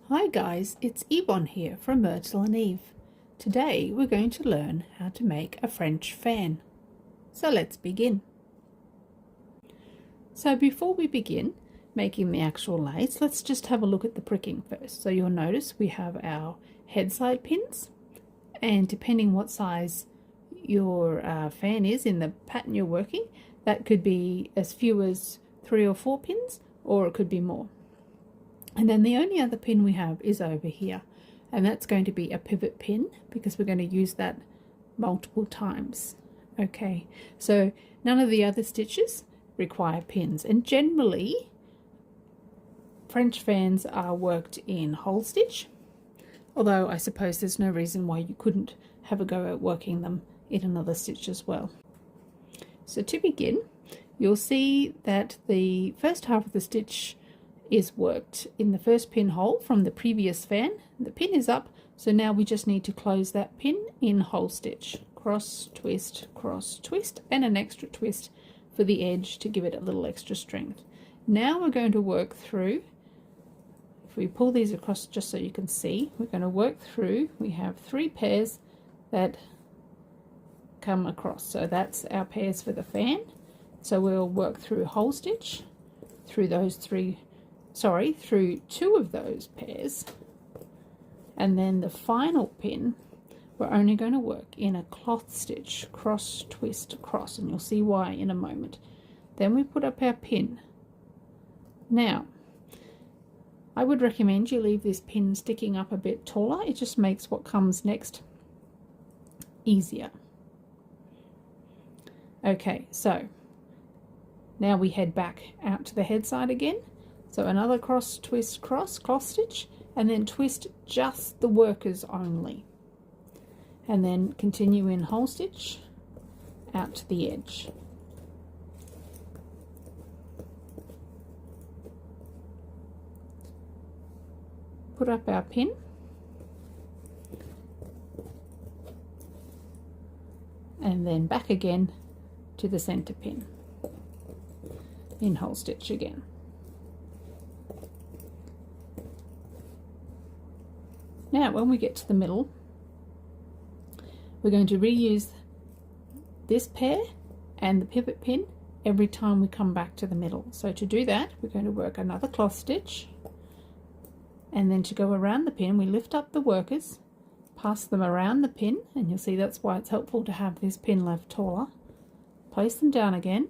Hi guys, it's Yvonne here from Myrtle and Eve. Today we're going to learn how to make a French fan. So let's begin. So before we begin making the actual lace, let's just have a look at the pricking first. So you'll notice we have our head side pins, and depending what size your fan is in the pattern you're working, that could be as few as 3 or 4 pins, or it could be more. And then the only other pin we have is over here, and that's going to be a pivot pin because we're going to use that multiple times. Okay, so none of the other stitches require pins, and generally French fans are worked in hole stitch, although I suppose there's no reason why you couldn't have a go at working them in another stitch as well. So to begin, you'll see that the first half of the stitch is worked in the first pinhole from the previous fan. The pin is up, so now we just need to close that pin in hole stitch. Cross, twist, and an extra twist for the edge to give it a little extra strength. Now we're going to work through, if we pull these across just so you can see, we're going to work through, we have 3 pairs that come across, so that's our pairs for the fan. So we'll work through hole stitch, through those through 2 of those pairs, and then the final pin we're only going to work in a cloth stitch, cross, twist, cross, and you'll see why in a moment. Then we put up our pin. Now I would recommend you leave this pin sticking up a bit taller. It just makes what comes next easier. Okay, so now we head back out to the head side again. So another cross, twist, cross, cloth stitch, and then twist just the workers only. And then continue in hole stitch out to the edge. Put up our pin. And then back again to the center pin in hole stitch again. Now when we get to the middle, we're going to reuse this pair and the pivot pin every time we come back to the middle. So to do that, we're going to work another cloth stitch, and then to go around the pin we lift up the workers, pass them around the pin, and you'll see that's why it's helpful to have this pin left taller. Place them down again,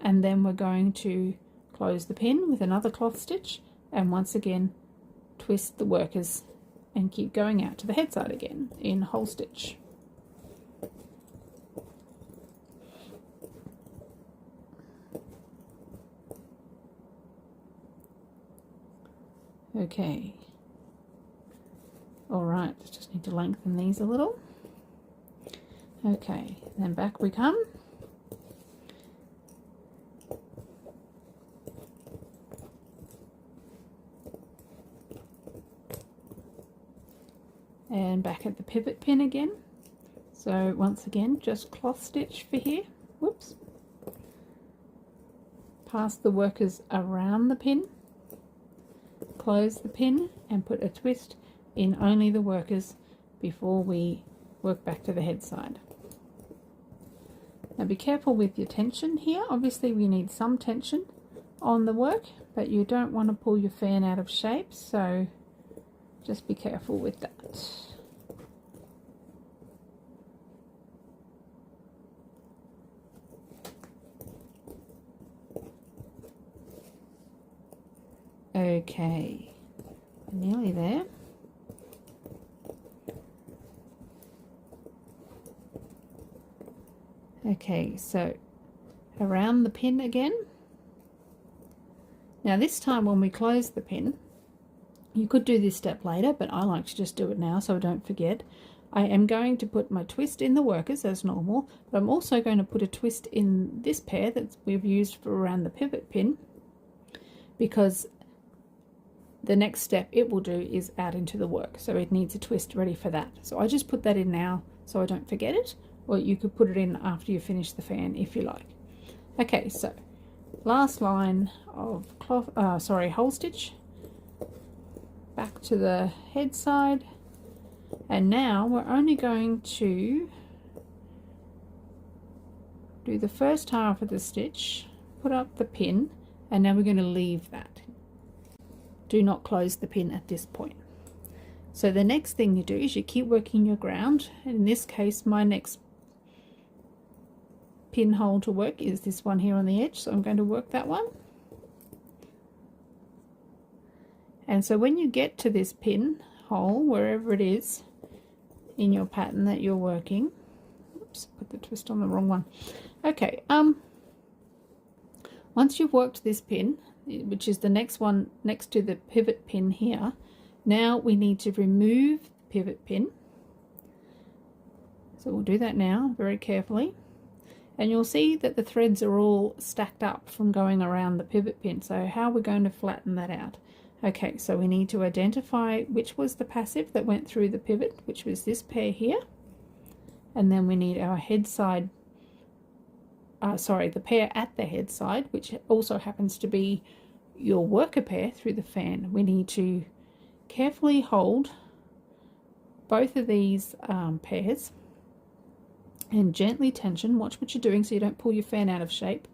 and then we're going to close the pin with another cloth stitch, and once again twist the workers and keep going out to the head side again in hole stitch. Okay, all right, just need to lengthen these a little. Okay, then back we come. And back at the pivot pin again. So once again, just cloth stitch for here. Whoops. Pass the workers around the pin. Close the pin and put a twist in only the workers before we work back to the head side. Now be careful with your tension here. Obviously we need some tension on the work, but you don't want to pull your fan out of shape, so just be careful with that. Okay, nearly there. Okay, so around the pin again. Now this time when we close the pin, you could do this step later, but I like to just do it now so I don't forget. I am going to put my twist in the workers as normal, but I'm also going to put a twist in this pair that we've used for around the pivot pin, because the next step it will do is add into the work, so it needs a twist ready for that. So I just put that in now so I don't forget it, or you could put it in after you finish the fan if you like. Okay, so last line of hole stitch, back to the head side, and now we're only going to do the first half of the stitch, put up the pin, and now we're going to leave that. Do not close the pin at this point. So the next thing you do is you keep working your ground. In this case, my next pinhole to work is this one here on the edge, so I'm going to work that one. And so when you get to this pinhole, wherever it is in your pattern that you're working, oops, put the twist on the wrong one. Okay, once you've worked this pin, which is the next one next to the pivot pin here, now we need to remove the pivot pin. So we'll do that now very carefully. And you'll see that the threads are all stacked up from going around the pivot pin. So how are we going to flatten that out? Okay, so we need to identify which was the passive that went through the pivot, which was this pair here. And then we need our head side, the pair at the head side, which also happens to be your worker pair through the fan. We need to carefully hold both of these pairs and gently tension. Watch what you're doing so you don't pull your fan out of shape,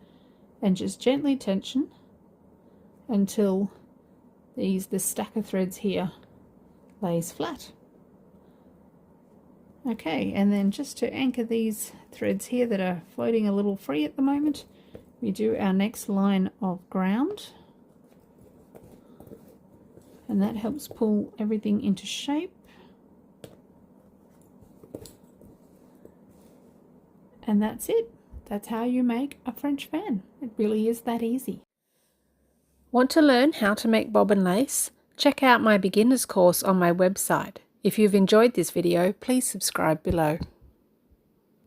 and just gently tension until the stack of threads here lays flat. Okay, and then just to anchor these threads here that are floating a little free at the moment, we do our next line of ground, and that helps pull everything into shape. And that's it. That's how you make a French fan. It really is that easy. Want to learn how to make bobbin lace? Check out my beginner's course on my website. If you've enjoyed this video, please subscribe below.